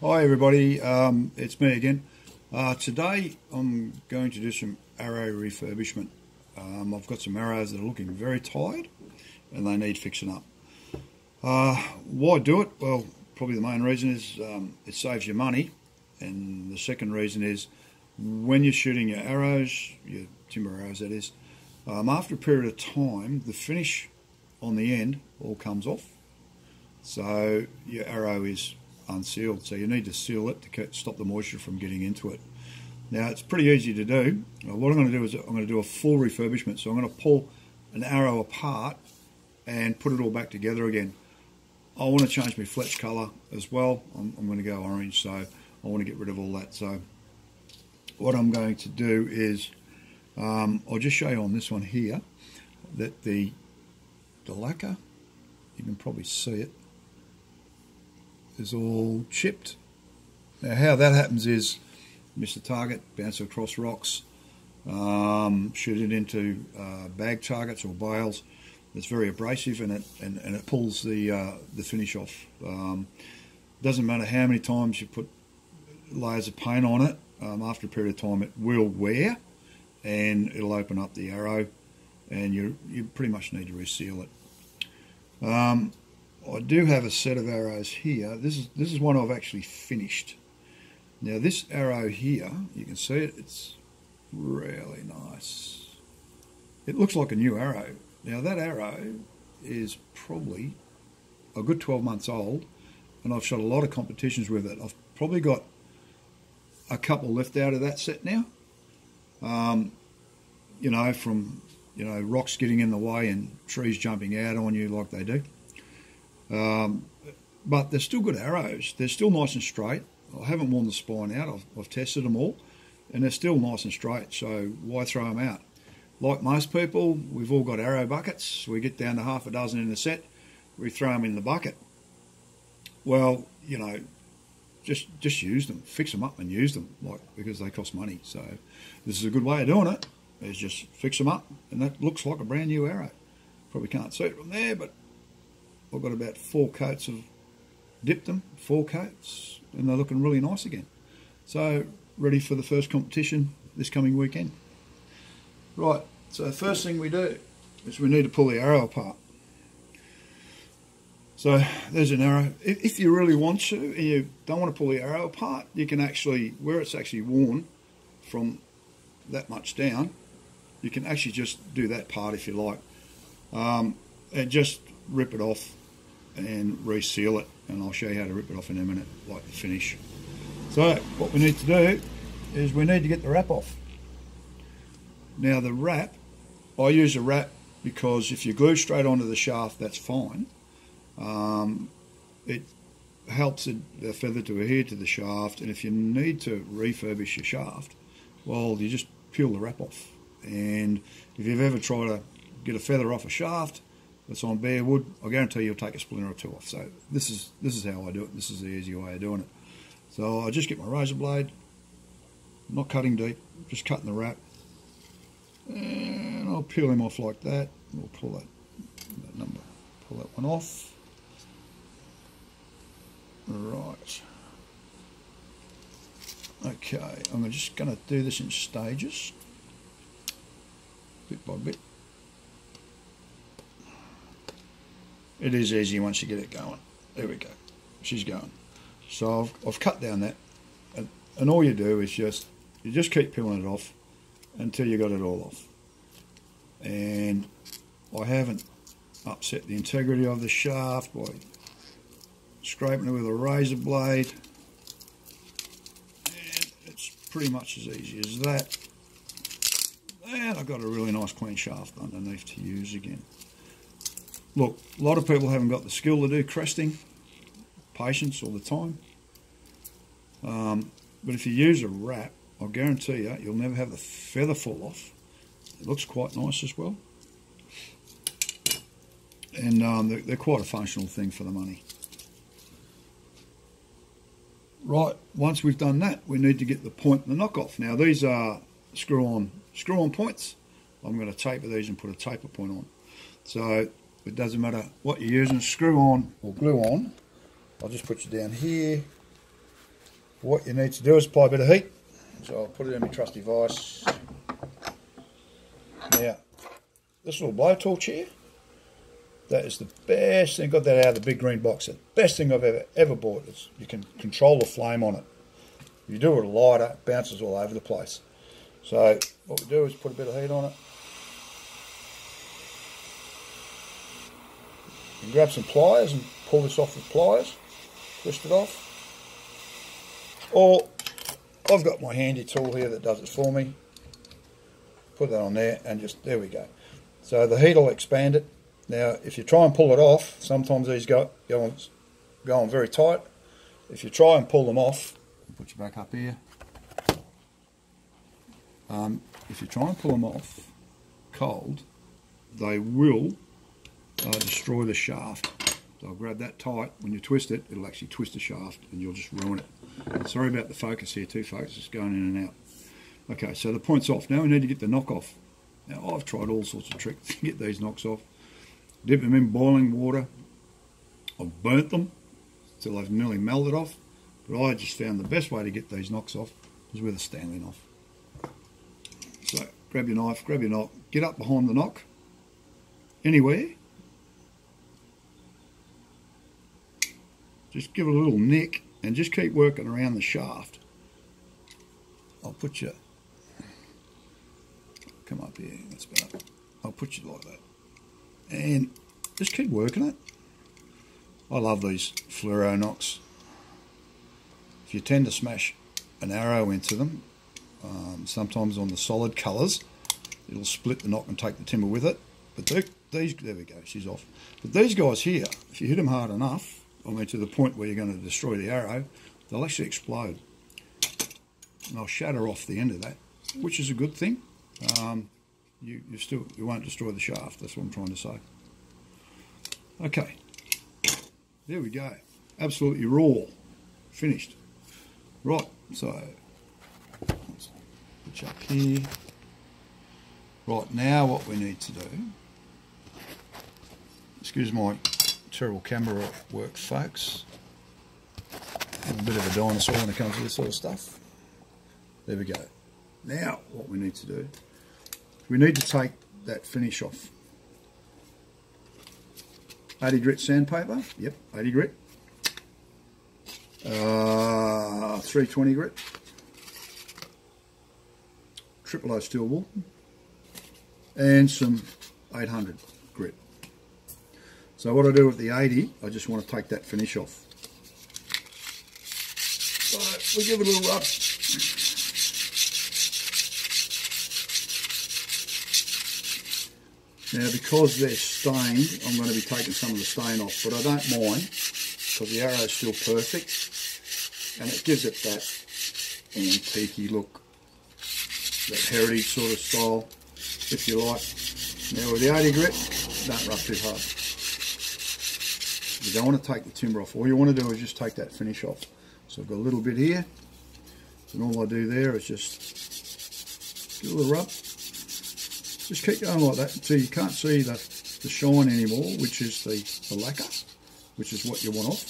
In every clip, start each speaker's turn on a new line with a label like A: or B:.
A: Hi everybody, it's me again. Today I'm going to do some arrow refurbishment. I've got some arrows that are looking very tired and they need fixing up. Why do it? Well, probably the main reason is it saves you money, and the second reason is when you're shooting your arrows, your timber arrows that is, after a period of time the finish on the end all comes off, so your arrow is unsealed, so you need to seal it to stop the moisture from getting into it. Now it's pretty easy to do. What I'm going to do is I'm going to do a full refurbishment, so I'm going to pull an arrow apart and put it all back together again. I want to change my fletch colour as well. I'm going to go orange, so I want to get rid of all that. So what I'm going to do is I'll just show you on this one here that the lacquer, you can probably see it, is all chipped. Now how that happens is miss the target, bounce it across rocks, shoot it into bag targets or bales. It's very abrasive and it pulls the finish off. Doesn't matter how many times you put layers of paint on it, after a period of time it will wear and it'll open up the arrow, and you pretty much need to reseal it. I do have a set of arrows here. This is one I've actually finished. Now this arrow here, you can see it, it's really nice. It looks like a new arrow. Now that arrow is probably a good 12 months old, and I've shot a lot of competitions with it. I've probably got a couple left out of that set now. You know, from rocks getting in the way and trees jumping out on you like they do. But they're still good arrows. They're still nice and straight. I haven't worn the spine out. I've tested them all, and they're still nice and straight, so why throw them out? Like most people, we've all got arrow buckets. We get down to half a dozen in a set, we throw them in the bucket. Well, just use them, fix them up and use them, because they cost money. So this is a good way of doing it, is just fix them up, and that looks like a brand new arrow. Probably can't see it from there, but I've got about 4 coats of dipped them, 4 coats, and they're looking really nice again. So ready for the first competition this coming weekend. Right, so the first thing we do is we need to pull the arrow apart. So there's an arrow. If you really want to and you don't want to pull the arrow apart, you can actually, where it's actually worn from that much down, you can actually just do that part if you like, and just rip it off and reseal it, and I'll show you how to rip it off in a minute, like the finish. So what we need to do is we need to get the wrap off. Now the wrap, I use a wrap because if you glue straight onto the shaft, that's fine. It helps the feather to adhere to the shaft, and if you need to refurbish your shaft, well, you just peel the wrap off. And if you've ever tried to get a feather off a shaft that's on bare wood, I guarantee you'll take a splinter or 2 off. So this is how I do it. This is the easy way of doing it. So I just get my razor blade, not cutting deep, just cutting the wrap, and I'll peel him off like that. We'll pull pull that one off. Right. Okay, I'm just going to do this in stages, bit by bit. It is easy once you get it going. There we go. She's going. So I've cut down that, and all you do is you just keep peeling it off until you got it all off. And I haven't upset the integrity of the shaft by scraping it with a razor blade, and it's pretty much as easy as that. And I've got a really nice clean shaft underneath to use again. Look, a lot of people haven't got the skill to do cresting, patience all the time. But if you use a wrap, I'll guarantee you'll never have the feather fall off. It looks quite nice as well. And they're quite a functional thing for the money. Right, once we've done that, we need to get the point and the knock off. Now these are screw-on points. I'm going to taper these and put a taper point on. So it doesn't matter what you're using, screw on or glue on. I'll just put you down here what you need to do is apply a bit of heat. So I'll put it in my trusty vise. Now, this little blowtorch here, that is the best thing. Got that out of the big green box. The best thing I've ever bought. Is you can control the flame on it. If you do it with a lighter, it bounces all over the place. So what we do is put a bit of heat on it. You can grab some pliers and pull this off with pliers. Twist it off. Or I've got my handy tool here that does it for me. Put that on there and just, there we go. So the heat will expand it. Now if you try and pull it off, sometimes these go on very tight. If you try and pull them off, put you back up here. If you try and pull them off cold, they will destroy the shaft. So I'll grab that tight. When you twist it, it'll actually twist the shaft and you'll just ruin it. Sorry about the focus here too, folks. It's going in and out. Okay, so the point's off. Now we need to get the knock off. Now I've tried all sorts of tricks to get these knocks off. Dip them in boiling water. I've burnt them till they've nearly melted off. But I just found the best way to get these knocks off is with a Stanley knife. So grab your knife, grab your knock, get up behind the knock, anywhere. Just give it a little nick and just keep working around the shaft. I'll put you, come up here, that's better. I'll put you like that. And just keep working it. I love these fluoro knocks. If you tend to smash an arrow into them, sometimes on the solid colours, it'll split the knock and take the timber with it. But these, there we go, she's off. But these guys here, if you hit them hard enough, I mean to the point where you're going to destroy the arrow, they'll actually explode. And they'll shatter off the end of that, which is a good thing. You won't destroy the shaft, that's what I'm trying to say. Okay, there we go. Absolutely raw, finished. Right, so let's put you up here. Right, now what we need to do, excuse my terrible camera work, folks. I'm a bit of a dinosaur when it comes to this sort of stuff. There we go. Now what we need to do, we need to take that finish off. 80 grit sandpaper, yep, 80 grit. 320 grit. Triple O steel wool. And some 800 grit. So what I do with the 80, I just want to take that finish off. So we give it a little rub. Now because they're stained, I'm going to be taking some of the stain off, but I don't mind because the arrow is still perfect and it gives it that antique look, that heritage sort of style, if you like. Now with the 80 grit, don't rub too hard. You don't want to take the timber off. All you want to do is just take that finish off. So I've got a little bit here, and all I do there is just give a little rub. Just keep going like that until you can't see the shine anymore, which is the lacquer, which is what you want off.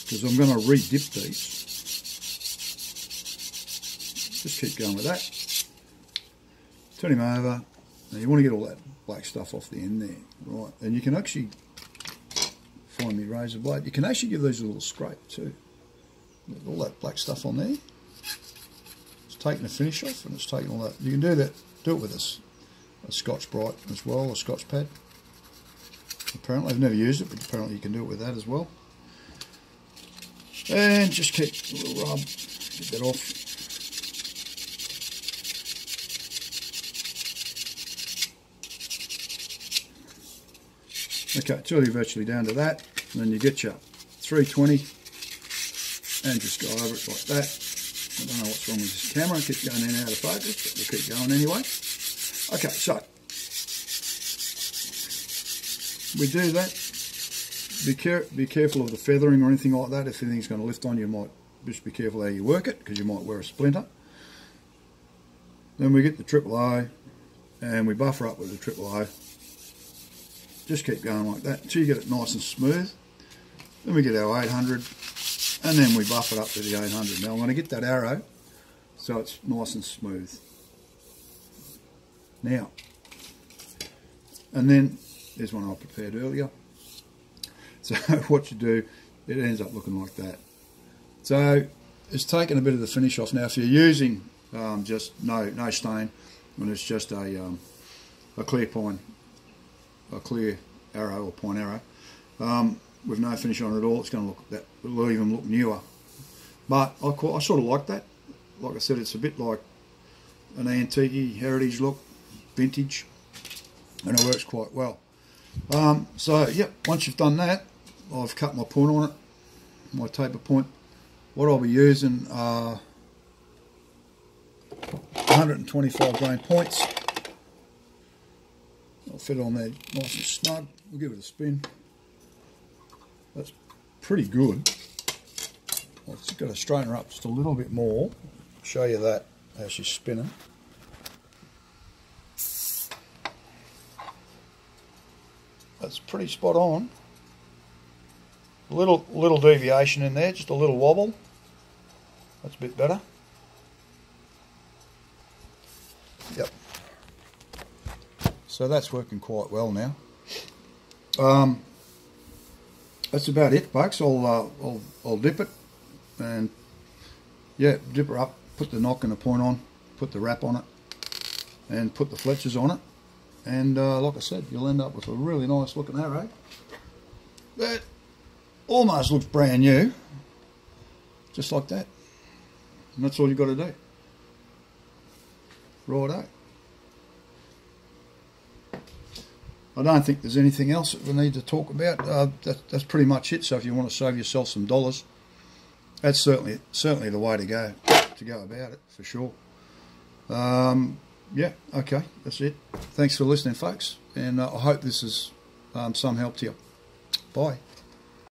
A: Because I'm going to re-dip these. Just keep going with that. Turn him over. Now you want to get all that black stuff off the end there. Right, and you can actually, find me razor blade, you can actually give these a little scrape too. All that black stuff on there. It's taking the finish off and it's taking all that. You can do that. Do it with a Scotch Brite as well, a Scotch pad. Apparently, I've never used it, but apparently you can do it with that as well. And just keep a little rub, get that off. Okay, till you're virtually down to that, and then you get your 320 and just go over it like that. I don't know what's wrong with this camera, it keeps going in and out of focus, but we'll keep going anyway. Okay, so we do that. Be careful of the feathering or anything like that. If anything's going to lift on you, might just be careful how you work it, because you might wear a splinter. Then we get the triple O, and we buffer up with the triple O. Just keep going like that until you get it nice and smooth. Then we get our 800, and then we buff it up to the 800. Now I'm going to get that arrow so it's nice and smooth. Now, and then there's one I prepared earlier. So what you do, it ends up looking like that. So it's taken a bit of the finish off. Now if you're using just no stain, when it's just a clear pine, a clear arrow or pine arrow, with no finish on it at all, it's going to look that, it'll even look newer. But I sort of like that. Like I said, it's a bit like an antique heritage look, vintage, and it works quite well. So yep, once you've done that, I've cut my point on it, my taper point. What I'll be using are 125 grain points. I'll fit it on there nice and snug. We'll give it a spin. That's pretty good. I've just got to straighten her up just a little bit more. Show you that as she's spinning. That's pretty spot on. A little deviation in there, just a little wobble. That's a bit better. Yep. So that's working quite well now. That's about it, folks. I'll dip it, and yeah, dip her up. Put the knock and the point on. Put the wrap on it, and put the fletchers on it. And like I said, you'll end up with a really nice looking arrow that almost looks brand new, just like that. And that's all you've got to do. Righto. I don't think there's anything else that we need to talk about. That's pretty much it. So if you want to save yourself some dollars, that's certainly the way to go about it, for sure. Yeah, okay, that's it. Thanks for listening, folks, and I hope this is some help to you. Bye.